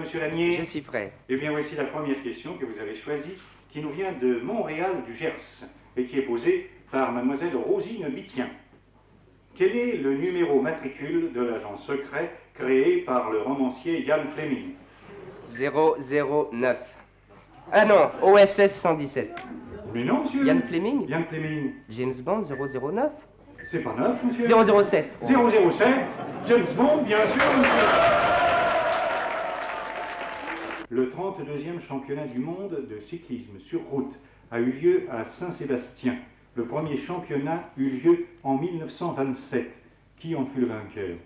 monsieur Lanier? Je suis prêt. Eh bien, voici la première question que vous avez choisie, qui nous vient de Montréal du Gers, et qui est posée par mademoiselle Rosine Bittien. Quel est le numéro matricule de l'agent secret créé par le romancier Ian Fleming? 009. Ah non, OSS 117. Mais non, monsieur. Ian Fleming? Ian Fleming. James Bond 009? C'est pas neuf, monsieur. 007. 007. James Bond, bien sûr, monsieur. Le 32e championnat du monde de cyclisme sur route a eu lieu à Saint-Sébastien. Le premier championnat eut lieu en 1927. Qui en fut le vainqueur?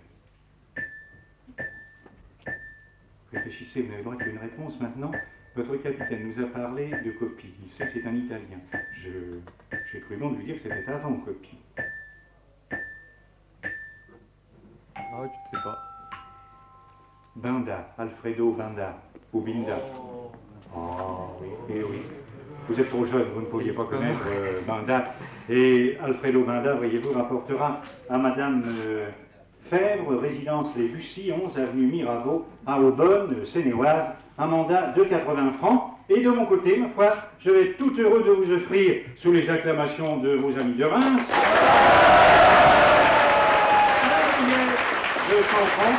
Réfléchissez, vous n'avez droit qu'à une réponse maintenant. Votre capitaine nous a parlé de Coppi. Il sait que c'est un Italien. J'ai cru bon de lui dire que c'était avant Coppi. Ah, je sais pas. Binda, Alfredo Binda, ou Binda. Oh, oui, oui, oui. Vous êtes trop jeune, vous ne pouviez pas connaître Binda. Et Alfredo Binda, voyez-vous, rapportera à Madame Fèvre, résidence Les Bussy, 11 avenue Mirabeau, à Aubonne, Seine-et-Oise, un mandat de 80 francs. Et de mon côté, ma foi, je vais être tout heureux de vous offrir, sous les acclamations de vos amis de Reims, 200 francs.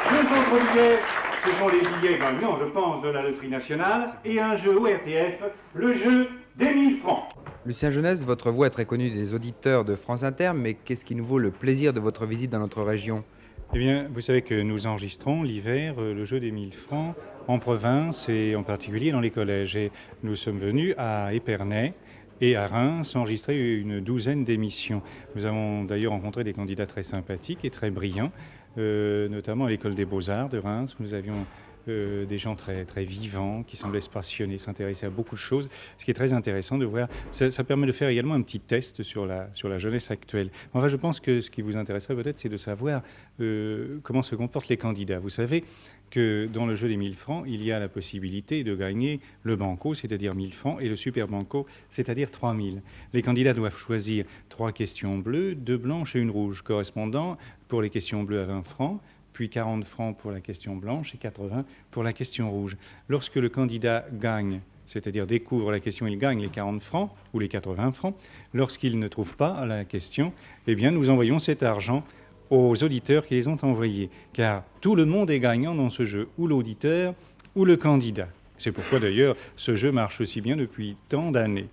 2 autres billets, ce sont les billets gagnants, je pense, de la loterie nationale, et un jeu ORTF, le jeu des 1000 francs. Lucien Jeunesse, votre voix est très connue des auditeurs de France Inter, mais qu'est-ce qui nous vaut le plaisir de votre visite dans notre région? Eh bien, vous savez que nous enregistrons l'hiver le jeu des 1000 francs en province et en particulier dans les collèges. Et nous sommes venus à Épernay et à Reims enregistrer une douzaine d'émissions. Nous avons d'ailleurs rencontré des candidats très sympathiques et très brillants, notamment à l'école des Beaux-Arts de Reims. Nous avions des gens très, très vivants qui semblaient se passionner, s'intéresser à beaucoup de choses, ce qui est très intéressant de voir. Ça permet de faire également un petit test sur la jeunesse actuelle. Enfin, je pense que ce qui vous intéresserait peut-être, c'est de savoir comment se comportent les candidats. Vous savez que dans le jeu des 1000 francs, il y a la possibilité de gagner le banco, c'est-à-dire 1000 francs, et le super banco, c'est-à-dire 3000. Les candidats doivent choisir 3 questions bleues, 2 blanches et 1 rouge, correspondant pour les questions bleues à 20 francs, puis 40 francs pour la question blanche et 80 pour la question rouge. Lorsque le candidat gagne, c'est-à-dire découvre la question, il gagne les 40 francs ou les 80 francs. Lorsqu'il ne trouve pas la question, eh bien, nous envoyons cet argent aux auditeurs qui les ont envoyés, car tout le monde est gagnant dans ce jeu, ou l'auditeur ou le candidat. C'est pourquoi d'ailleurs ce jeu marche aussi bien depuis tant d'années.